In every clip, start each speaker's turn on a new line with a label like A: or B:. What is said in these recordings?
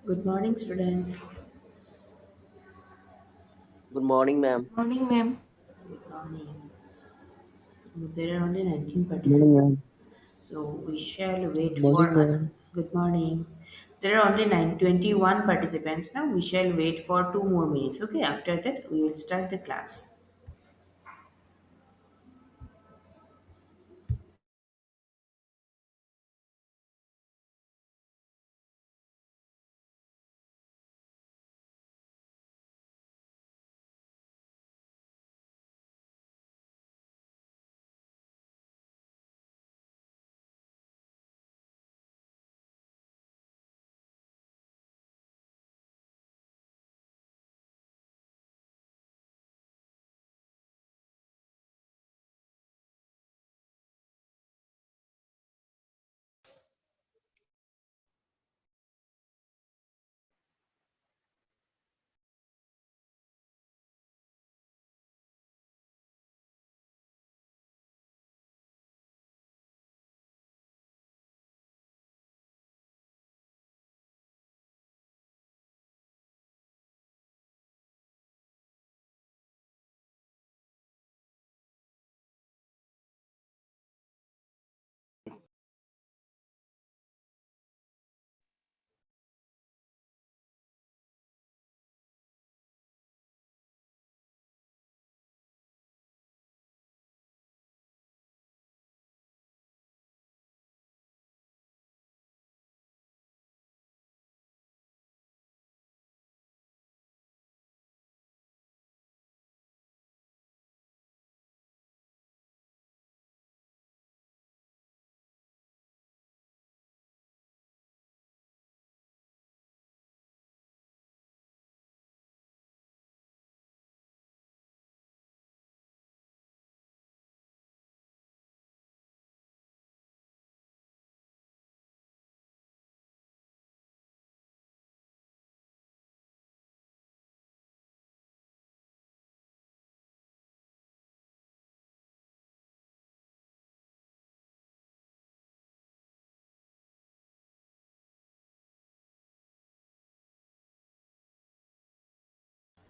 A: Good morning, students.
B: Good morning, ma'am.
C: Morning, ma'am.
A: Good morning. So there are only 19
D: Morning,
A: participants.
D: ma'am.
A: So we shall wait for.
D: Morning, ma'am.
A: Good morning. There are only 21 participants now. We shall wait for 2 more minutes. Okay. After that, we will start the class.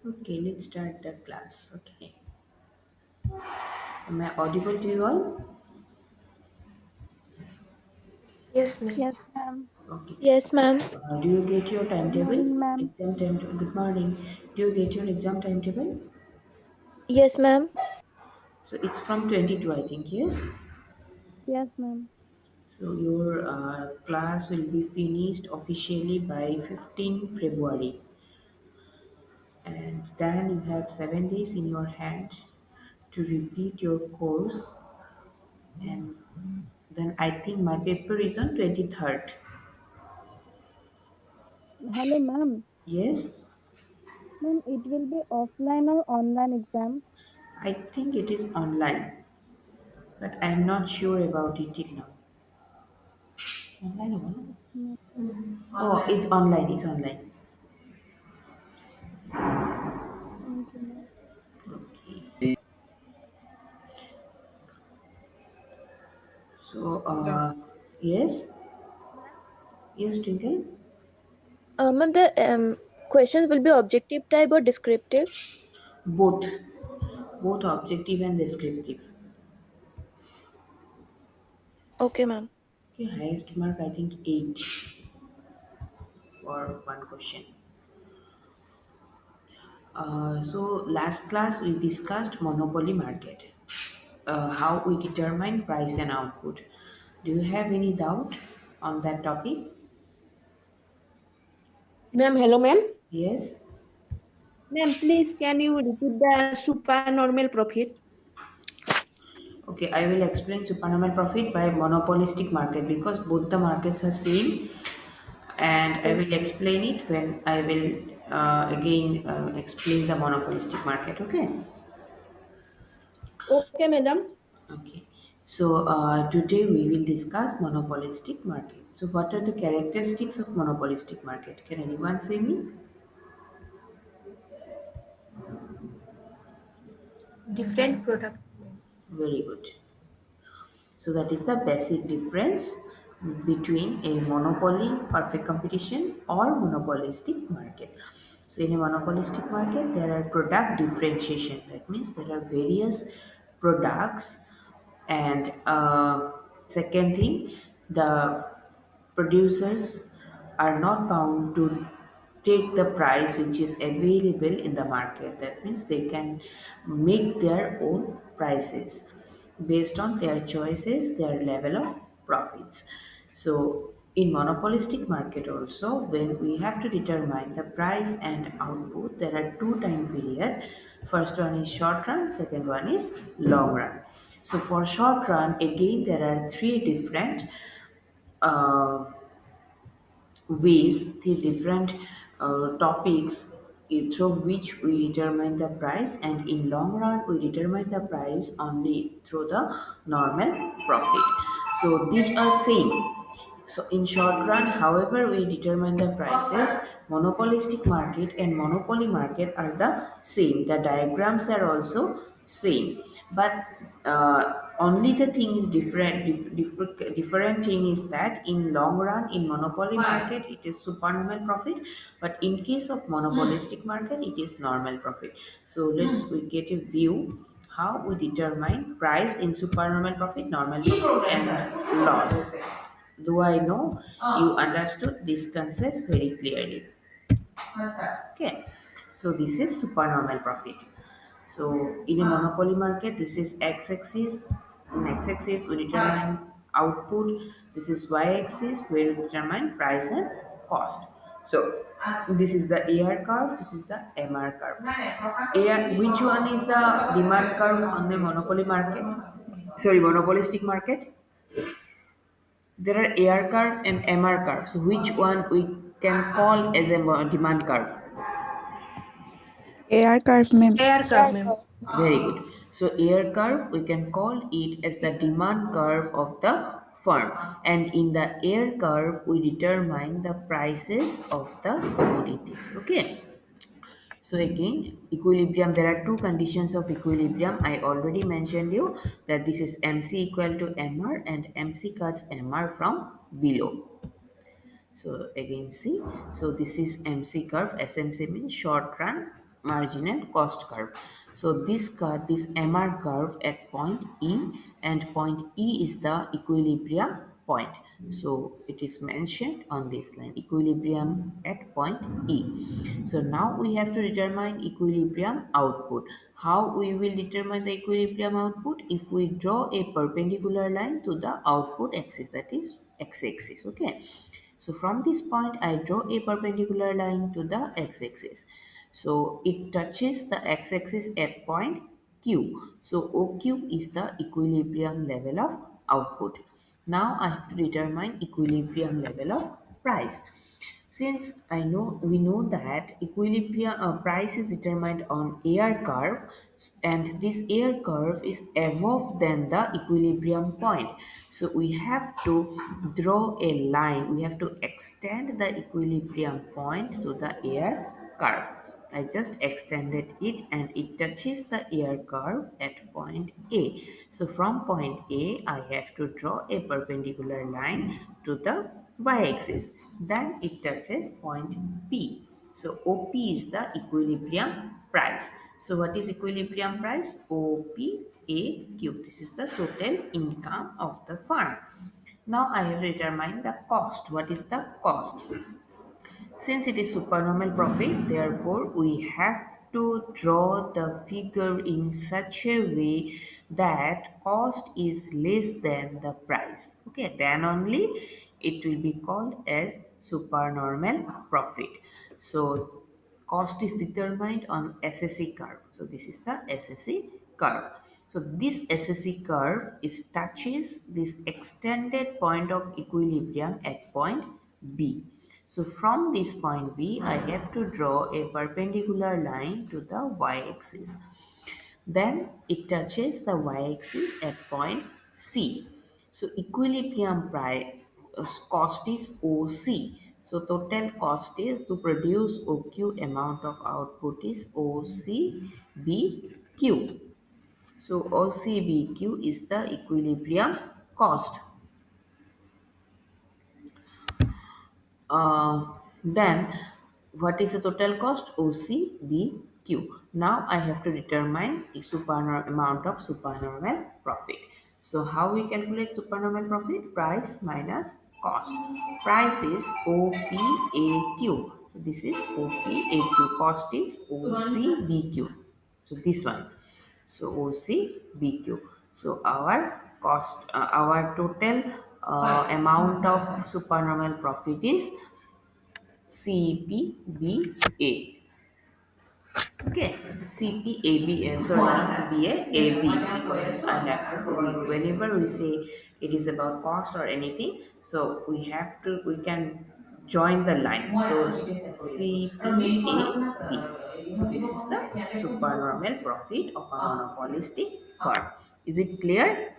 A: Okay. Let's start the class. Okay. Am I audible to you all?
C: Yes, ma'am.
D: Yes, ma'am.
A: Okay.
E: Yes, ma'am.
A: Do you get your
D: Good
A: timetable?
D: morning, ma'am.
A: Exam timetable. Good morning. Do you get your exam timetable?
E: Yes, ma'am.
A: So it's from 22, I think. Yes.
D: Yes, ma'am.
A: So your class will be finished officially by 15 February, and then you have 7 days in your hand to repeat your course and I think my paper is on 23rd.
D: Hello, ma'am.
A: Yes,
D: Ma'am, it will be offline or online exam?
A: I think it is online, but I'm not sure about it till now. Online or what?
D: No.
A: Oh, it's online. It's online.
D: Thank you, ma'am.
A: Okay. So, yes, yes, Twinkle.
E: Ma'am, the questions will be objective type or descriptive.
A: Both, both objective and descriptive.
E: Okay, ma'am.
A: Okay, highest mark I think 8 for one question. So last class we discussed monopoly market, how we determine price and output. Do you have any doubt on that topic?
F: Ma'am, hello, ma'am.
A: Yes.
F: Ma'am, please can you repeat the supernormal profit?
A: Okay, I will explain supernormal profit by monopolistic market because both the markets are same, and I will explain it when I will again explain the monopolistic market. Okay.
F: Okay, madam.
A: Okay. So today we will discuss monopolistic market. So what are the characteristics of monopolistic market? Can anyone say me?
C: Different product.
A: Very good. So that is the basic difference between a monopoly, perfect competition, or monopolistic market. So in a monopolistic market, there are product differentiation. That means there are various products, and second thing, the producers are not bound to take the price which is available in the market. That means they can make their own prices based on their choices, their level of profits. So in monopolistic market also, when we have to determine the price and output, there are two time period. First one is short run, second one is long run. So for short run, again there are three different uh, ways, the different topics through which we determine the price, and in long run we determine the price only through the normal profit. So these are same. So in short run, however we determine the prices, monopolistic market and monopoly market are the same. The diagrams are also same, but only the thing is different. Different thing is that in long run, in monopoly market, it is supernormal profit, but in case of monopolistic market, it is normal profit. So let's we get a view how we determine price in supernormal profit, normal profit, and loss. Do I know you understood this concept very clearly? Okay, so this is supernormal profit. So in a monopoly market, this is x-axis. In x-axis, we determine output. This is y-axis where we determine price and cost. So this is the AR curve. This is the MR curve. AR, which one is the demand curve on the monopoly market? Sorry, monopolistic market. There are AR curve and MR curve. So which one we can call as a demand curve?
D: AR curve, ma'am.
C: AR curve, ma'am.
A: Very good. So air curve, we can call it as the demand curve of the firm. And in the air curve, we determine the prices of the commodities. Okay. So again, equilibrium, there are two conditions of equilibrium. I already mentioned you that this is MC equal to MR and MC cuts MR from below. So again see, so this is MC curve. SMC means short run marginal cost curve. So this curve, this MR curve at point E, and point E is the equilibrium point. So it is mentioned on this line, equilibrium at point E. So now we have to determine equilibrium output. How we will determine the equilibrium output? If we draw a perpendicular line to the output axis, that is x-axis. Okay. So from this point, I draw a perpendicular line to the x-axis. So it touches the x-axis at point Q. So OQ is the equilibrium level of output. Now I have to determine equilibrium level of price. Since we know that equilibrium price is determined on AR curve, and this AR curve is above than the equilibrium point. So we have to draw a line. We have to extend the equilibrium point to the AR curve. I just extended it and it touches the air curve at point A. So from point A, I have to draw a perpendicular line to the y-axis. Then it touches point P. So OP is the equilibrium price. So what is equilibrium price? OPAQ. This is the total income of the firm. Now I have determined the cost. What is the cost? Since it is supernormal profit, therefore we have to draw the figure in such a way that cost is less than the price. Okay, then only it will be called as supernormal profit. So cost is determined on SSE curve. So this is the SSE curve. So this SSE curve is touches this extended point of equilibrium at point B. So from this point B, I have to draw a perpendicular line to the y-axis. Then it touches the y-axis at point C. So equilibrium price cost is OC. So total cost is to produce OQ, amount of output is OCBQ. So OCBQ is the equilibrium cost. Then what is the total cost? OCBQ. Now I have to determine the amount of supernormal profit. So how we calculate supernormal profit? Price minus cost. Price is OPAQ. So this is OPAQ. Cost is OCBQ. So this one. So OCBQ. So our total amount of supernormal profit is CPBA. Okay, CPAB, sorry, not CPA, AB, because I have to, whenever we say it is about cost or anything, so we can join the line. So CPAB. So this is the supernormal profit of a monopolistic firm. Is it clear?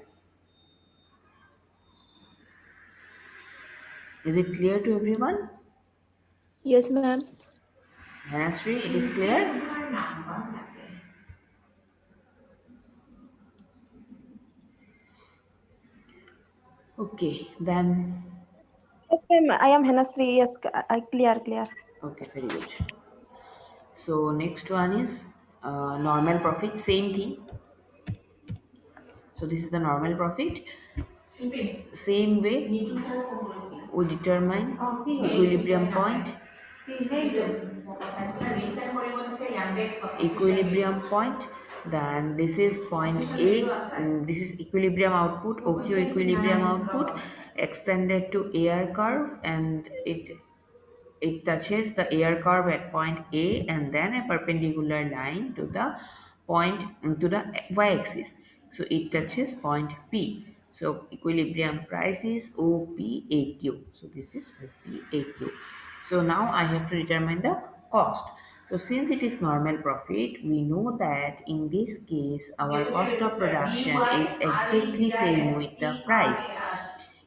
A: Is it clear to everyone?
E: Yes, ma'am.
A: Hanasri, it is clear? Okay, then,
F: Yes, ma'am. I am Hanasri. Yes, I clear.
A: okay, very good. So next one is normal profit, same thing. So this is the normal profit. Same way, we determine equilibrium point. Equilibrium point. Then this is point A. This is equilibrium output, OQ equilibrium output extended to AR curve, and it touches the air curve at point A and then a perpendicular line to the to the y-axis. So it touches point P. So equilibrium price is OPAQ. So this is OPAQ. So now I have to determine the cost. So since it is normal profit, we know that in this case our cost of production is exactly same with the price.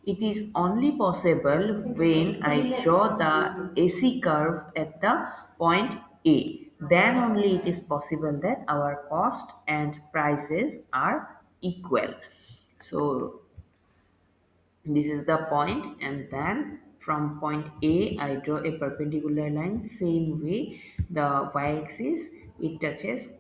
A: It is only possible when I draw the AC curve at the point A. Then only it is possible that our cost and prices are equal. So this is the point, and then from point A I draw a perpendicular line. Same way the y-axis it touches.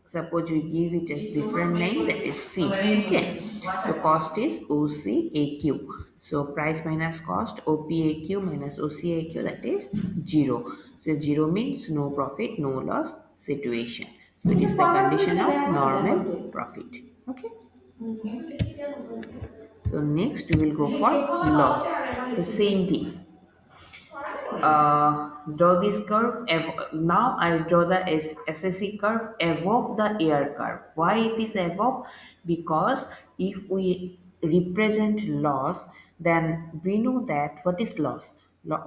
A: Suppose we give it a different name, that is C. Okay, so cost is OCAQ. So price minus cost, OPAQ minus OCAQ, that is 0. So 0 means no profit, no loss situation. So it is the condition of normal profit. Okay. So next we will go for loss. The same thing. Draw this curve. Now I draw the SSE curve above the air curve. Why it is above? Because if we represent loss, then we know that what is loss.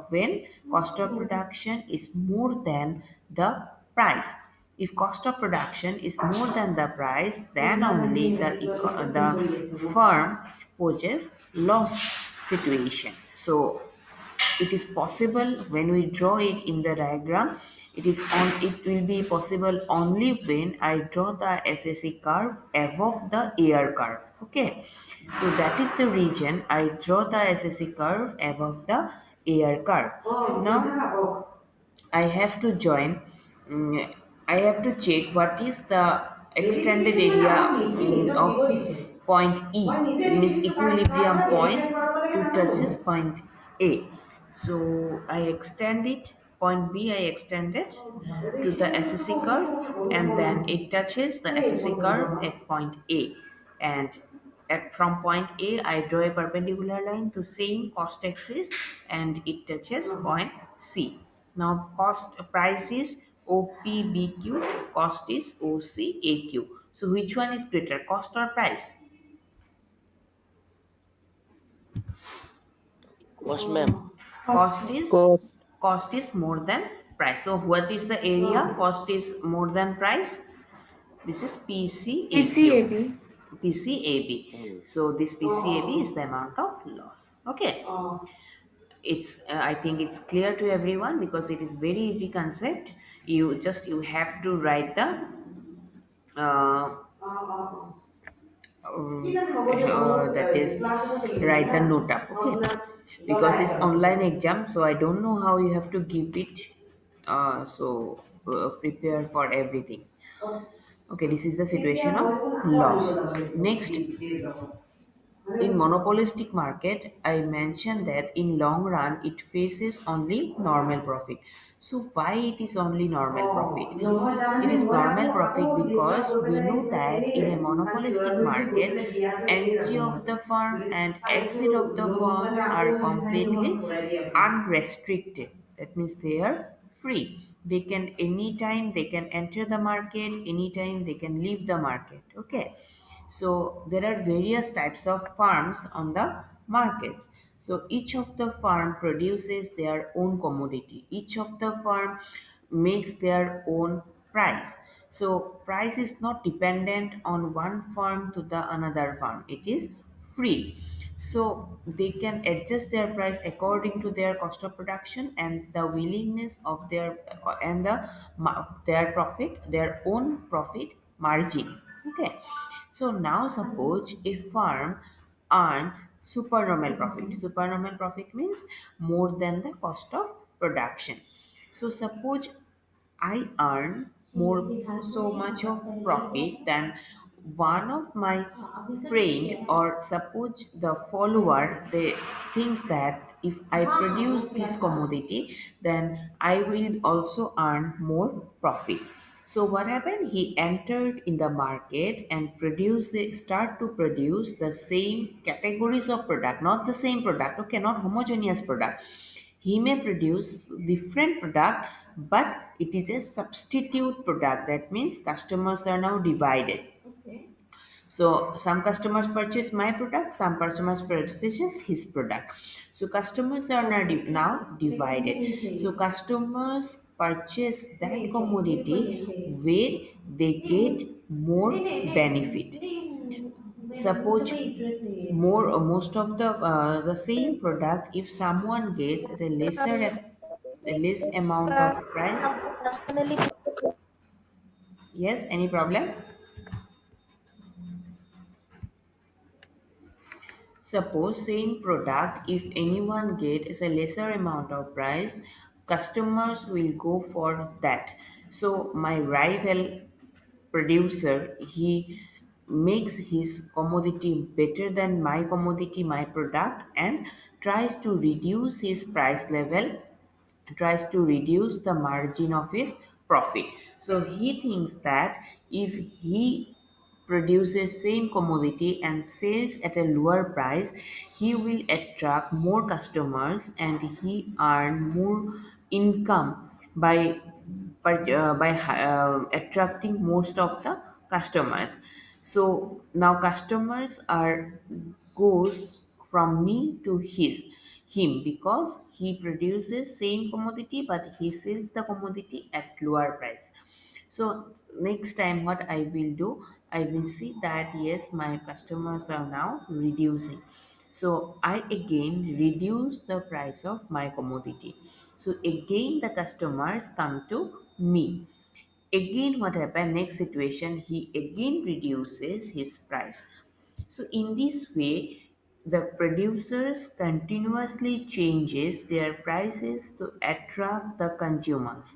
A: When cost of production is more than the price. If cost of production is more than the price, then only the firm poses loss situation. So it is possible when we draw it in the diagram, it will be possible only when I draw the SSE curve above the air curve. Okay, so that is the region I draw the SSE curve above the air curve. Now I have to join. I have to check what is the extended area of point E. It means equilibrium point to touches point A. So I extend it. Point B I extend it to the SSE curve, and then it touches the SSE curve at point A. And from point A, I draw a perpendicular line to same cost axis, and it touches point C. Now cost price is OPBQ, cost is OCAQ. So which one is greater, cost or price?
B: Cost, ma'am.
C: Cost.
G: Cost.
A: Cost is more than price. So what is the area? Cost is more than price. This is PCAQ.
C: PCAB.
A: PCAB.
B: Hmm.
A: So this PCAB is the amount of loss. Okay. It's I think it's clear to everyone because it is very easy concept. You have to write the uh, that is write the note up. Okay, because it's online exam, so I don't know how you have to give it. Prepare for everything. Okay, this is the situation of loss. Next, in monopolistic market, I mentioned that in long run it faces only normal profit. So why it is only normal profit? It is normal profit because we know that in a monopolistic market, entry of the firm and exit of the firms are completely unrestricted. That means they are free. They can anytime they can enter the market, anytime they can leave the market. Okay, so there are various types of farms on the markets. So each of the farm produces their own commodity. Each of the farm makes their own price. So price is not dependent on one farm to the another farm. It is free. So they can adjust their price according to their cost of production and the willingness of their profit, their own profit margin. Okay, so now suppose a firm earns supernormal profit. Supernormal profit means more than the cost of production. So suppose I earn more so much of profit than one of my friend, or suppose the follower they thinks that if I produce this commodity then I will also earn more profit. So what happened? He entered in the market and start to produce the same categories of product, not the same product, okay, not homogeneous product. He may produce different product, but it is a substitute product. That means customers are now divided. So some customers purchase my product, some customers purchases his product. So customers are now divided. So customers purchase that commodity where they get more benefit. Suppose more or most of the same product, if someone gets at a less amount of price.
E: Personally,
A: Yes, any problem? Suppose same product, if anyone gets a lesser amount of price, customers will go for that. So my rival producer, he makes his commodity better than my commodity, my product, and tries to reduce his price level, tries to reduce the margin of his profit. So he thinks that if he produces same commodity and sells at a lower price, he will attract more customers and he earn more income by attracting most of the customers. So now customers are goes from me to him because he produces same commodity but he sells the commodity at lower price. So next time what I will do, I will see that yes, my customers are now reducing. So I again reduce the price of my commodity. So again the customers come to me. Again what happened, next situation, he again reduces his price. So in this way, the producers continuously changes their prices to attract the consumers.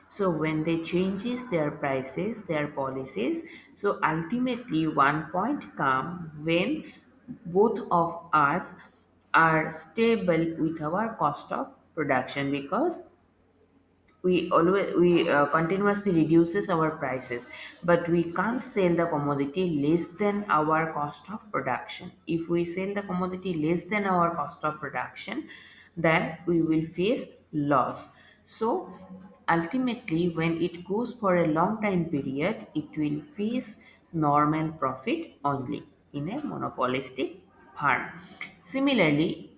A: So when they changes their prices, their policies, so ultimately one point come when both of us are stable with our cost of production, because we continuously reduces our prices, but we can't sell the commodity less than our cost of production. If we sell the commodity less than our cost of production, then we will face loss. So ultimately when it goes for a long time period, it will face normal profit only in a monopolistic farm. Similarly,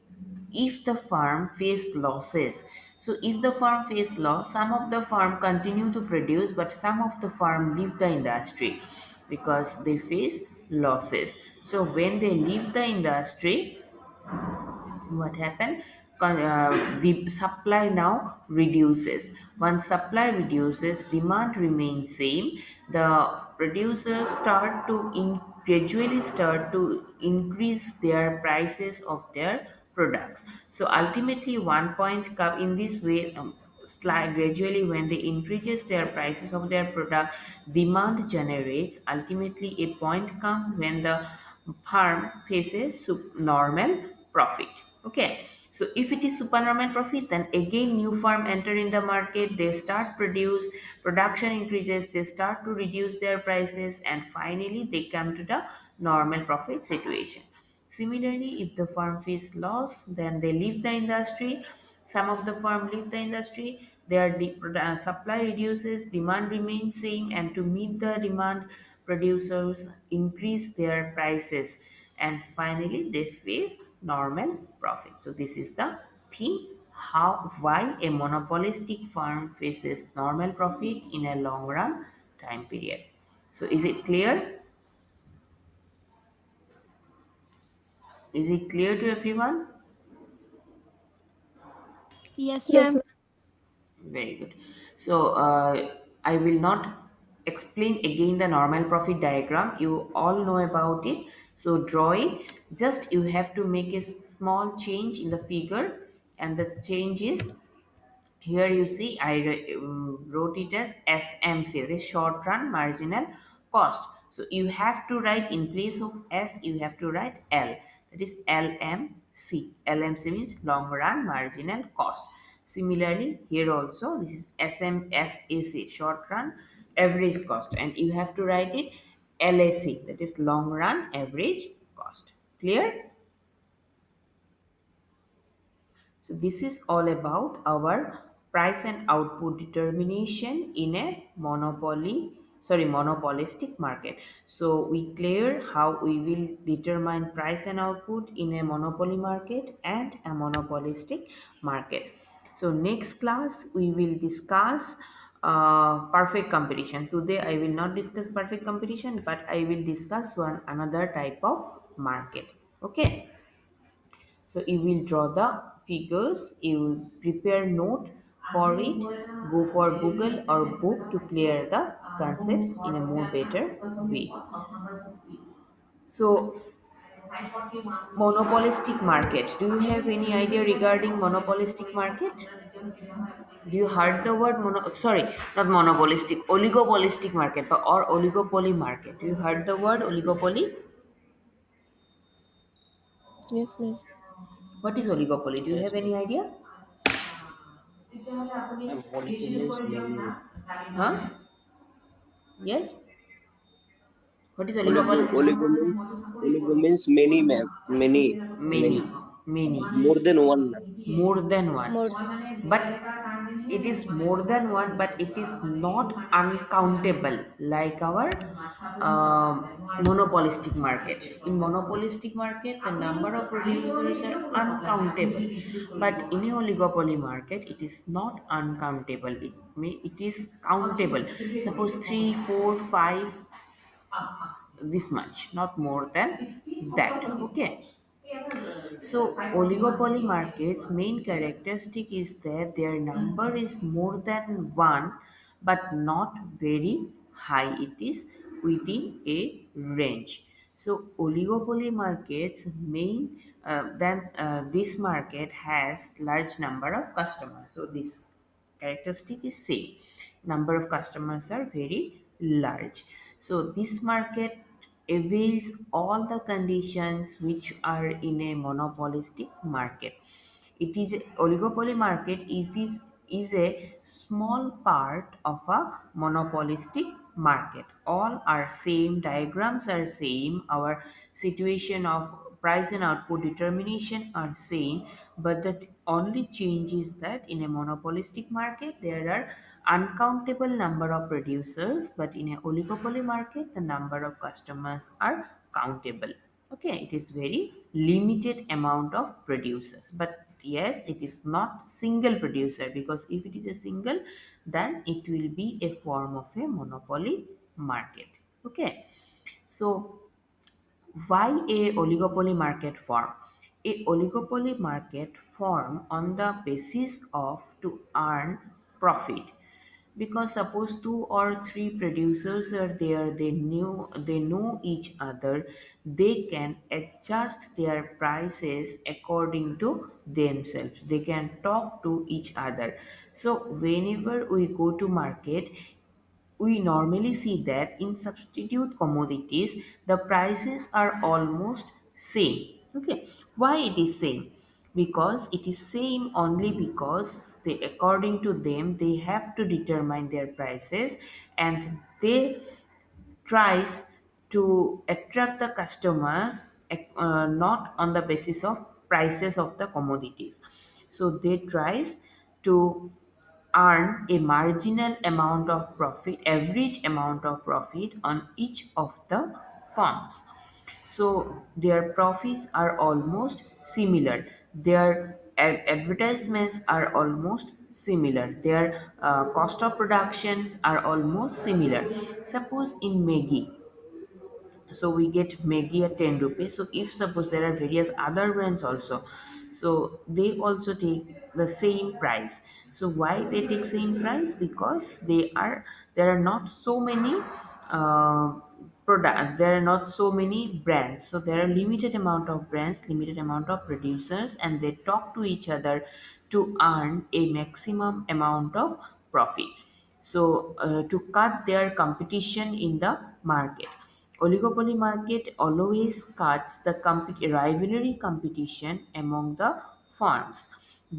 A: if the farm face losses, so if the farm face loss, some of the farm continue to produce but some of the farm leave the industry because they face losses. So when they leave the industry, what happened, the supply now reduces. Once supply reduces, demand remains same. The producers start to gradually start to increase their prices of their products. So ultimately one point come in this way, slide gradually when they increases their prices of their product, demand generates. Ultimately a point come when the firm faces normal profit. Okay, so if it is supernormal profit, then again new firm enter in the market, they start produce, production increases, they start to reduce their prices, and finally they come to the normal profit situation. Similarly, if the firm face loss, then they leave the industry. Some of the firm leave the industry, their supply reduces, demand remains same, and to meet the demand, producers increase their prices, and finally they face normal profit. So this is the thing, how why a monopolistic firm faces normal profit in a long run time period. So is it clear? Is it clear to everyone?
F: Yes,
E: Yes,
F: ma'am.
E: ma'am.
A: Very good. So I will not explain again the normal profit diagram. You all know about it. So draw it. Just you have to make a small change in the figure, and the change is, here you see I wrote it as SMC, the short run marginal cost. So you have to write, in place of S you have to write L, that is LMC. LMC means long run marginal cost. Similarly here also this is SMSAC, short run average cost, and you have to write it LAC, that is long run average cost. Clear? So this is all about our price and output determination in a monopolistic market. So we clear how we will determine price and output in a monopoly market and a monopolistic market. So next class we will discuss perfect competition. Today I will not discuss perfect competition, but I will discuss one another type of market. Okay. So you will draw the figures, you will prepare note for it, go for Google or book to clear the concepts in a more better way. So monopolistic market. Do you have any idea regarding monopolistic market? Do you heard the word sorry, not monopolistic, oligopolistic market or oligopoly market? Do you heard the word oligopoly?
E: Yes, ma'am.
A: What is oligopoly? Do you have
B: Yes, ma'am.
A: any idea?
B: Ma'am, oligo means many.
A: Huh? Yes? What is
B: Oligo,
A: oligopoly?
B: oligo means many, ma'am. Many,
A: Many,
B: many.
A: many,
B: More than one, ma'am.
A: more than one.
E: More.
A: But it is more than one, but it is not uncountable like our monopolistic market. In monopolistic market, the number of producers are uncountable, but in a oligopoly market, it is not uncountable. It is countable. Suppose three, four, five, this much, not more than that. Okay. So oligopoly markets main characteristic is that their number is more than one but not very high. It is within a range. So oligopoly markets main then this market has large number of customers. So this characteristic is same. Number of customers are very large. So this market avails all the conditions which are in a monopolistic market. It is oligopoly market. Is a small part of a monopolistic market. All are same, diagrams are same, our situation of price and output determination are same, but the only change is that in a monopolistic market there are uncountable number of producers, but in a oligopoly market the number of customers are countable. Okay, it is very limited amount of producers, but yes, it is not single producer, because if it is a single, then it will be a form of a monopoly market. Okay, so why a oligopoly market form? A oligopoly market form on the basis of to earn profit, because suppose two or three producers are there, they know each other, they can adjust their prices according to themselves, they can talk to each other. So whenever we go to market, we normally see that in substitute commodities the prices are almost same. Okay, why it is same? Because it is same only because they, according to them, they have to determine their prices, and they tries to attract the customers, not on the basis of prices of the commodities. So they tries to earn a marginal amount of profit, average amount of profit on each of the farms. So their profits are almost similar. Their advertisements are almost similar. Their cost of productions are almost similar. Suppose in Maggie, so we get Maggie at 10 rupees. So if suppose there are various other brands also, so they also take the same price. So why they take same price? Because there are not so many there are not so many brands, so there are limited amount of brands, limited amount of producers, and they talk to each other to earn a maximum amount of profit. So to cut their competition in the market, oligopoly market always cuts the rivalry competition among the firms.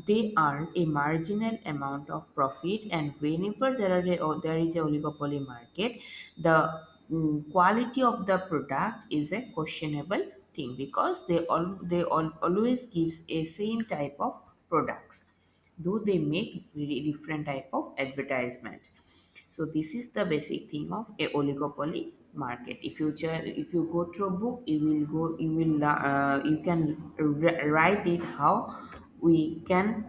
A: They earn a marginal amount of profit, and whenever there is a oligopoly market, the quality of the product is a questionable thing, because they always gives a same type of products, though they make very different type of advertisement. So this is the basic thing of a oligopoly market. If you go through a book, you can write it how we can,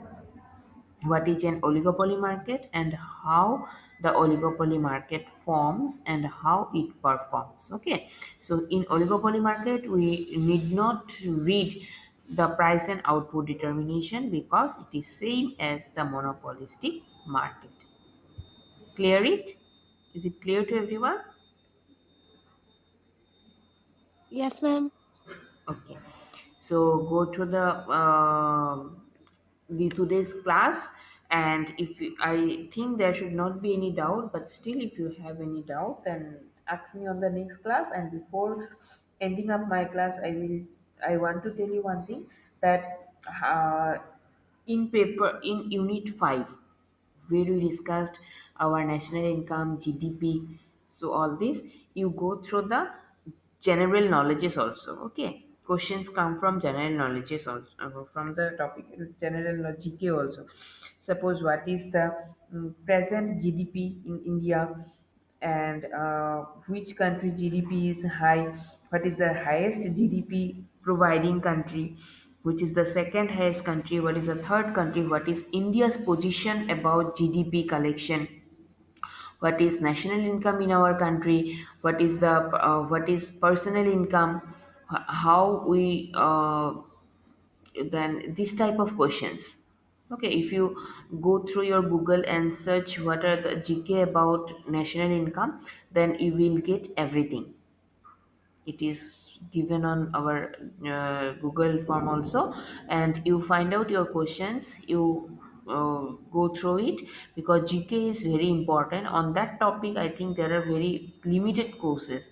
A: what is an oligopoly market, and how the oligopoly market forms and how it performs. Okay, so in oligopoly market we need not read the price and output determination, because it is same as the monopolistic market. Clear it? Is it clear to everyone?
F: Yes, ma'am.
A: Okay. So go to the today's class, and I think there should not be any doubt, but still, if you have any doubt, then ask me on the next class. And before ending up my class, I want to tell you one thing, that in paper in Unit 5, where we discussed our national income, GDP. So all this you go through the general knowledges also. Okay, questions come from general knowledges also, from the topic general GK also. Suppose what is the present GDP in India, and which country GDP is high, what is the highest GDP providing country, which is the second highest country, what is the third country, what is India's position about GDP collection, what is national income in our country, what is personal income, how we then this type of questions. Okay, if you go through your Google and search what are the GK about national income, then you will get everything. It is given on our Google form also, and you find out your questions, you go through it, because GK is very important on that topic. I think there are very limited courses,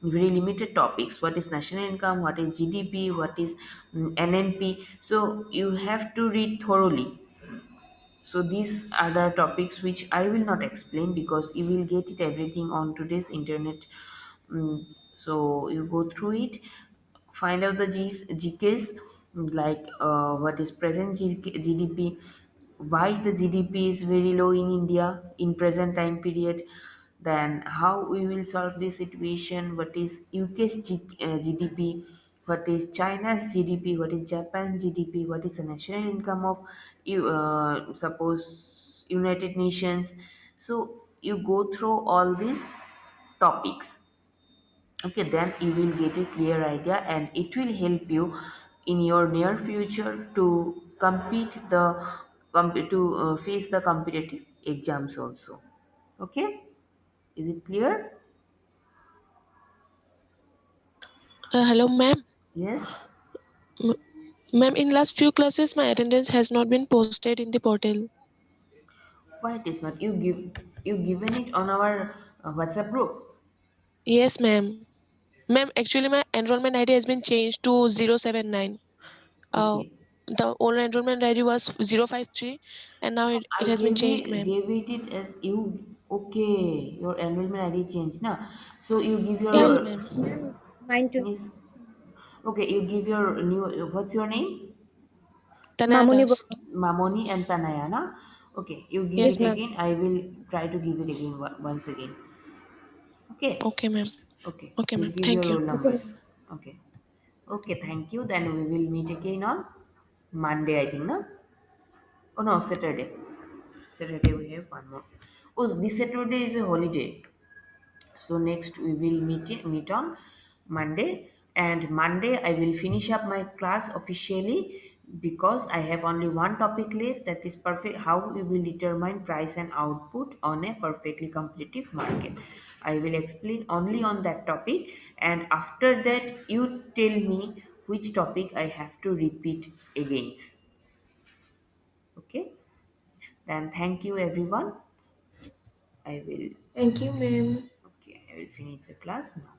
A: very limited topics. What is national income, what is GDP, what is NNP, so you have to read thoroughly. So these are the topics which I will not explain, because you will get it everything on today's internet. So you go through it, find out the GKs, like what is present GDP, why the GDP is very low in India in present time period, then how we will solve this situation, what is UK's GDP, what is China's GDP, what is Japan's GDP, what is the national income of suppose United Nations. So you go through all these topics. Okay, then you will get a clear idea, and it will help you in your near future to compete the to face the competitive exams also. Okay, is it clear?
E: Hello, ma'am.
A: Yes.
E: M- Ma'am, in last few classes, my attendance has not been posted in the portal.
A: Why it is not? You given it on our WhatsApp group?
E: Yes, ma'am. Ma'am, actually, my enrollment ID has been changed to 079. Uh,
A: Okay.
E: the old enrollment ID was 053, and now it
A: I
E: has been changed, ma'am.
A: gave it as you. Okay, your enrollment ID changed now. So you give your
E: Yes,
F: Same.
E: ma'am.
F: Ma'am, mine too.
A: yes. Okay, you give your new. What's your name?
F: Mamuni
E: Tanayadas.
F: Burma.
A: Mamoni and Tanayana. Okay, you give
E: Yes,
F: Yes,
A: it
F: ma'am.
E: ma'am.
A: again. I will try to give it again once again. Okay.
E: Okay, ma'am.
A: Okay,
E: Okay,
A: you
E: ma'am.
A: give your
E: Thank you.
A: roll
F: Okay,
A: numbers.
F: ma'am.
A: Okay. Okay, thank you. Then we will meet again on Monday, I think, no? Oh no, Saturday. Saturday we have one more. Oh, this Saturday is a holiday. So next we will meet on Monday, and Monday I will finish up my class officially, because I have only one topic left, that is perfect how we will determine price and output on a perfectly competitive market. I will explain only on that topic, and after that you tell me which topic I have to repeat against. Okay, then thank you everyone. I will
C: Thank you, ma'am.
A: Okay, I will finish the class now.